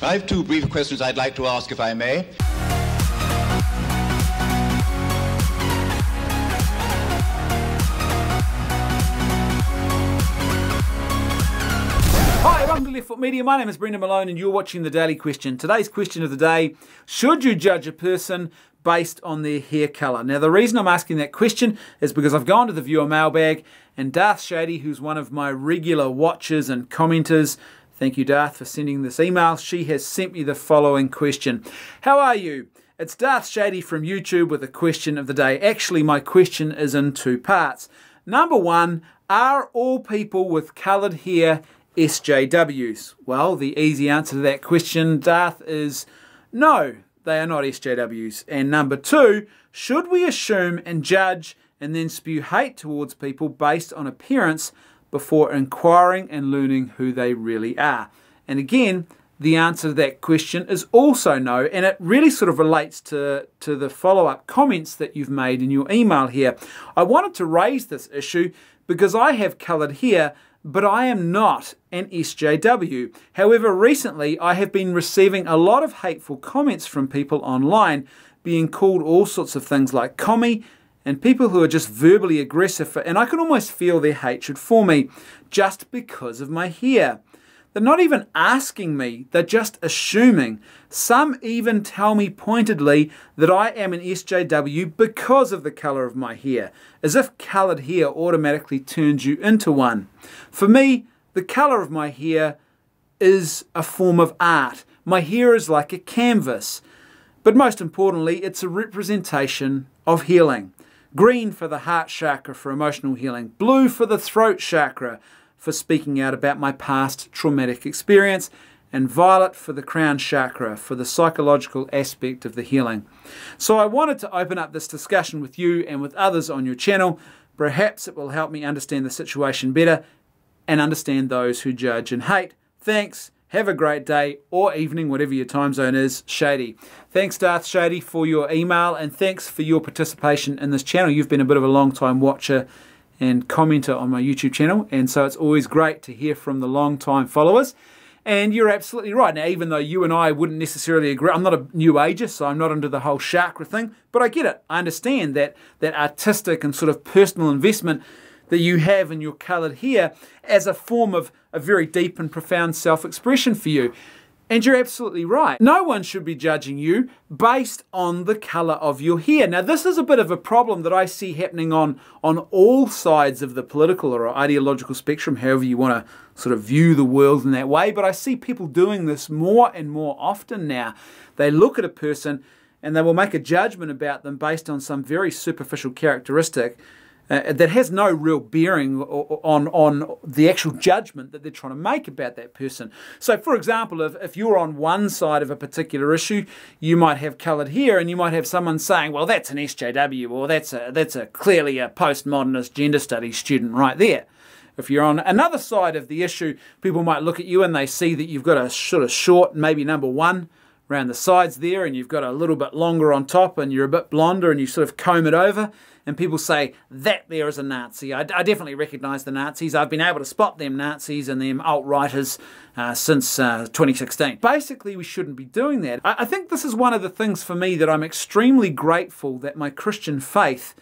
I have two brief questions I'd like to ask, if I may. Hi, welcome to Left Foot Media. My name is Brendan Malone and you're watching The Daily Question. Today's question of the day: should you judge a person based on their hair colour? Now, the reason I'm asking that question is because I've gone to the viewer mailbag and Darth Shady, who's one of my regular watchers and commenters, thank you Darth for sending this email, she has sent me the following question. How are you? It's Darth Shady from YouTube with a question of the day. Actually, my question is in two parts. Number one, are all people with coloured hair SJWs? Well, the easy answer to that question, Darth, is no, they are not SJWs. And number two, should we assume and judge and then spew hate towards people based on appearance before inquiring and learning who they really are? And again, the answer to that question is also no, and it really sort of relates to the follow-up comments that you've made in your email here. I wanted to raise this issue because I have coloured hair, but I am not an SJW. However, recently I have been receiving a lot of hateful comments from people online, being called all sorts of things like commie, and people who are just verbally aggressive, and I can almost feel their hatred for me just because of my hair. They're not even asking me, they're just assuming. Some even tell me pointedly that I am an SJW because of the colour of my hair, as if coloured hair automatically turns you into one. For me, the colour of my hair is a form of art. My hair is like a canvas. But most importantly, it's a representation of healing. Green for the heart chakra for emotional healing. Blue for the throat chakra for speaking out about my past traumatic experience. And violet for the crown chakra for the psychological aspect of the healing. So I wanted to open up this discussion with you and with others on your channel. Perhaps it will help me understand the situation better and understand those who judge and hate. Thanks. Have a great day or evening, whatever your time zone is, Shady. Thanks, Darth Shady, for your email, and thanks for your participation in this channel. You've been a bit of a long-time watcher and commenter on my YouTube channel, and so it's always great to hear from the long-time followers. And you're absolutely right. Now, even though you and I wouldn't necessarily agree, I'm not a new ager, so I'm not into the whole chakra thing, but I get it. I understand that artistic and sort of personal investment that you have in your coloured hair as a form of a very deep and profound self-expression for you. And you're absolutely right. No one should be judging you based on the colour of your hair. Now, this is a bit of a problem that I see happening on all sides of the political or ideological spectrum, however you want to sort of view the world in that way. But I see people doing this more and more often now. They look at a person and they will make a judgment about them based on some very superficial characteristic that has no real bearing on the actual judgment that they're trying to make about that person. So, for example, if you're on one side of a particular issue, you might have coloured hair, and you might have someone saying, well, that's an SJW, or that's clearly a postmodernist gender studies student right there. If you're on another side of the issue, people might look at you and they see that you've got a sort of short, maybe number one, around the sides there, and you've got a little bit longer on top, and you're a bit blonder, and you sort of comb it over, and people say, that there is a Nazi. I definitely recognise the Nazis. I've been able to spot them Nazis and them alt-righters since 2016. Basically, we shouldn't be doing that. I think this is one of the things for me that I'm extremely grateful that my Christian faith,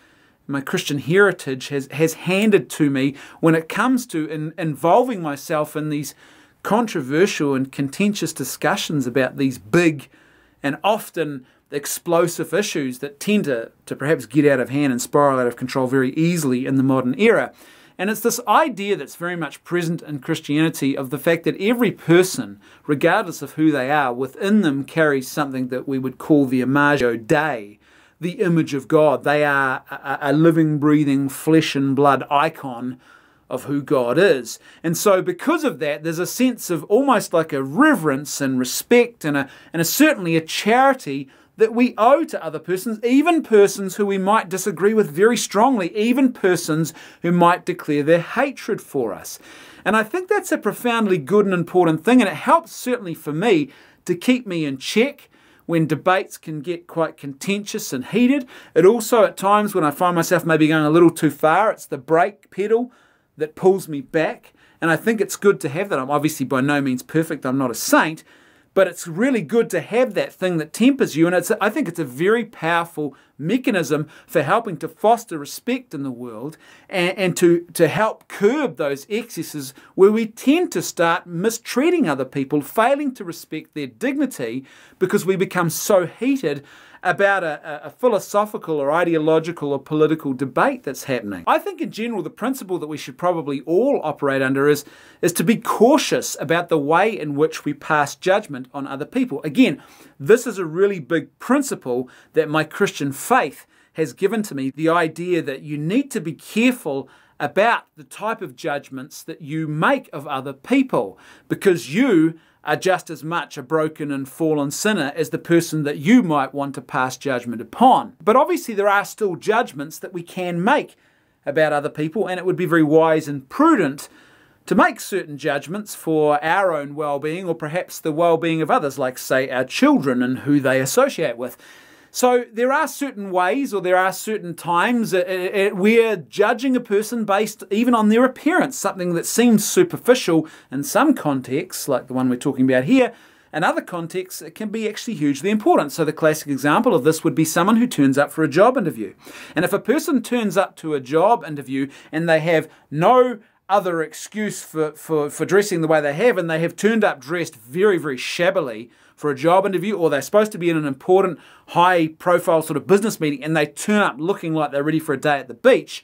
my Christian heritage has handed to me when it comes to involving myself in these controversial and contentious discussions about these big and often explosive issues that tend to perhaps get out of hand and spiral out of control very easily in the modern era. And it's this idea that's very much present in Christianity of the fact that every person, regardless of who they are, within them carries something that we would call the imago Dei, the image of God. They are a living, breathing, flesh and blood icon of who God is. And so because of that, there's a sense of almost like a reverence and respect and certainly a charity that we owe to other persons, even persons who we might disagree with very strongly, even persons who might declare their hatred for us. And I think that's a profoundly good and important thing, and it helps certainly for me to keep me in check when debates can get quite contentious and heated. It also, at times when I find myself maybe going a little too far, it's the brake pedal that pulls me back. And I think it's good to have that. I'm obviously by no means perfect, I'm not a saint, But it's really good to have that thing that tempers you, and I think it's a very powerful mechanism for helping to foster respect in the world and to help curb those excesses where we tend to start mistreating other people, failing to respect their dignity because we become so heated about a philosophical or ideological or political debate that's happening. I think in general the principle that we should probably all operate under is to be cautious about the way in which we pass judgment on other people. Again, this is a really big principle that my Christian faith has given to me, the idea that you need to be careful about the type of judgments that you make of other people, because you are just as much a broken and fallen sinner as the person that you might want to pass judgment upon. But obviously there are still judgments that we can make about other people, and it would be very wise and prudent to make certain judgments for our own well-being, or perhaps the well-being of others, like say our children and who they associate with. So there are certain ways, or there are certain times we're judging a person based even on their appearance, something that seems superficial in some contexts, like the one we're talking about here. In other contexts, it can be actually hugely important. So the classic example of this would be someone who turns up for a job interview. And if a person turns up to a job interview and they have no other excuse for dressing the way they have, and they have turned up dressed very, very shabbily for a job interview, or they're supposed to be in an important, high-profile sort of business meeting, and they turn up looking like they're ready for a day at the beach,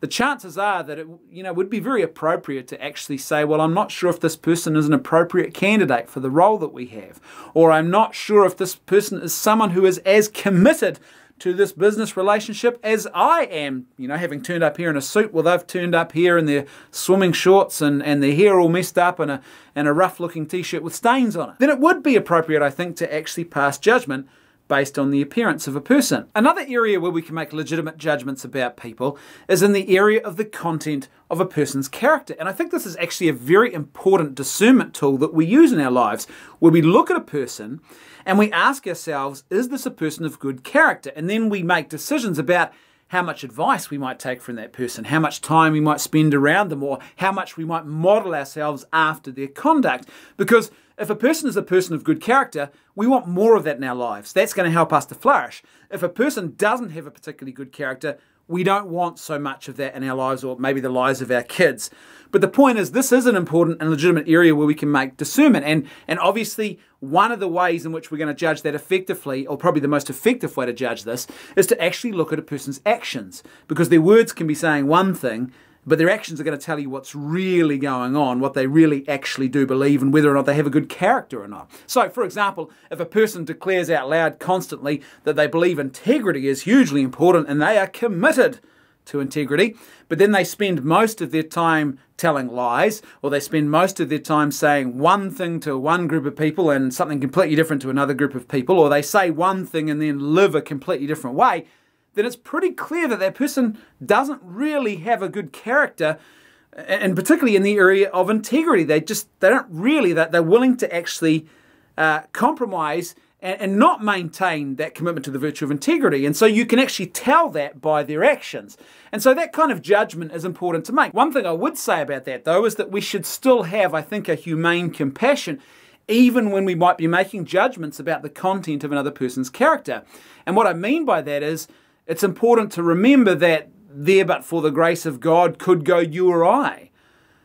the chances are that it would be very appropriate to actually say, well, I'm not sure if this person is an appropriate candidate for the role that we have, or I'm not sure if this person is someone who is as committed to this business relationship as I am, having turned up here in a suit. Well, they've turned up here in their swimming shorts and their hair all messed up and a rough-looking t-shirt with stains on it. Then it would be appropriate, I think, to actually pass judgment based on the appearance of a person. Another area where we can make legitimate judgments about people is in the area of the content of a person's character. And I think this is actually a very important discernment tool that we use in our lives, where we look at a person and we ask ourselves, is this a person of good character? And then we make decisions about how much advice we might take from that person, how much time we might spend around them, or how much we might model ourselves after their conduct. Because if a person is a person of good character, we want more of that in our lives. That's going to help us to flourish. If a person doesn't have a particularly good character, we don't want so much of that in our lives, or maybe the lives of our kids. But the point is, this is an important and legitimate area where we can make discernment. And obviously, one of the ways in which we're going to judge that effectively, or probably the most effective way to judge this, is to actually look at a person's actions. Because their words can be saying one thing, but their actions are going to tell you what's really going on, what they really actually do believe, and whether or not they have a good character or not. So, for example, if a person declares out loud constantly that they believe integrity is hugely important and they are committed to integrity, but then they spend most of their time telling lies, or they spend most of their time saying one thing to one group of people and something completely different to another group of people, or they say one thing and then live a completely different way, then it's pretty clear that that person doesn't really have a good character, and particularly in the area of integrity. They're willing to actually compromise and not maintain that commitment to the virtue of integrity. And so you can actually tell that by their actions. And so that kind of judgment is important to make. One thing I would say about that, though, is that we should still have, I think, a humane compassion, even when we might be making judgments about the content of another person's character. And what I mean by that is, it's important to remember that there but for the grace of God could go you or I.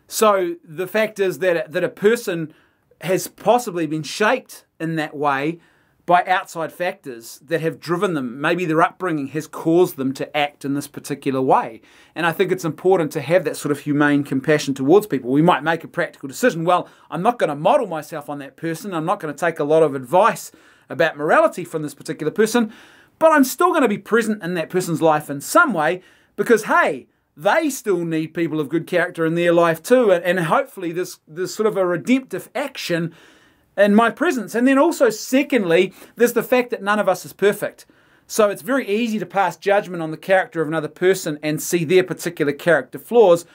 So the fact is that a person has possibly been shaped in that way by outside factors that have driven them. Maybe their upbringing has caused them to act in this particular way. And I think it's important to have that sort of humane compassion towards people. We might make a practical decision. Well, I'm not going to model myself on that person. I'm not going to take a lot of advice about morality from this particular person, but I'm still going to be present in that person's life in some way because, hey, they still need people of good character in their life too. And hopefully there's sort of a redemptive action in my presence. And then also, secondly, there's the fact that none of us is perfect. So it's very easy to pass judgment on the character of another person and see their particular character flaws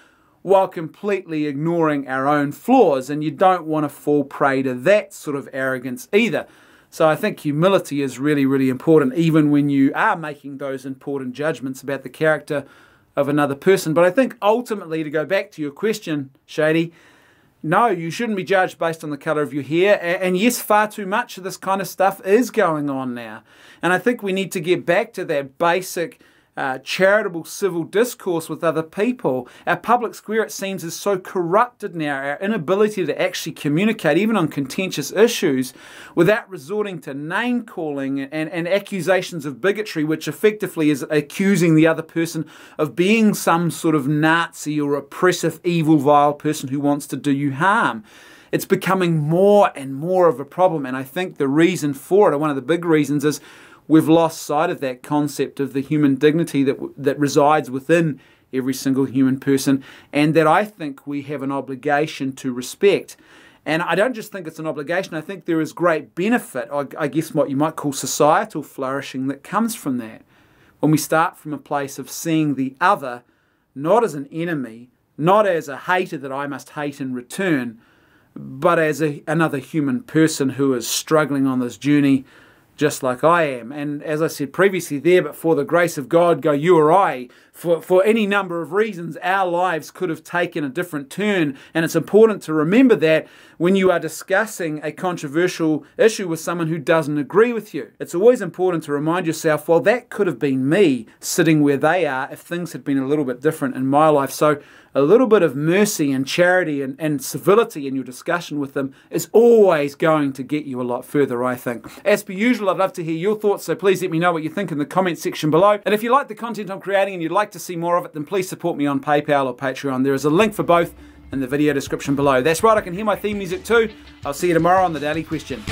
while completely ignoring our own flaws. And you don't want to fall prey to that sort of arrogance either. So I think humility is really, really important, even when you are making those important judgments about the character of another person. But I think ultimately, to go back to your question, Shady, no, you shouldn't be judged based on the colour of your hair. And yes, far too much of this kind of stuff is going on now. And I think we need to get back to that basic charitable civil discourse with other people. Our public square, it seems, is so corrupted now. Our inability to actually communicate, even on contentious issues, without resorting to name-calling and accusations of bigotry, which effectively is accusing the other person of being some sort of Nazi or oppressive, evil, vile person who wants to do you harm. It's becoming more and more of a problem, and I think the reason for it, or one of the big reasons, is we've lost sight of that concept of the human dignity that resides within every single human person, and that I think we have an obligation to respect. And I don't just think it's an obligation, I think there is great benefit, I guess what you might call societal flourishing, that comes from that. When we start from a place of seeing the other not as an enemy, not as a hater that I must hate in return, but as another human person who is struggling on this journey just like I am. And as I said previously there, but for the grace of God go you or I. For any number of reasons, our lives could have taken a different turn. And it's important to remember that when you are discussing a controversial issue with someone who doesn't agree with you. It's always important to remind yourself, well, that could have been me sitting where they are if things had been a little bit different in my life. So a little bit of mercy and charity and civility in your discussion with them is always going to get you a lot further, I think. As per usual, I'd love to hear your thoughts, so please let me know what you think in the comment section below. And if you like the content I'm creating and you'd like to see more of it, then please support me on PayPal or Patreon. There is a link for both in the video description below. That's right, I can hear my theme music too. I'll see you tomorrow on The Daily Question.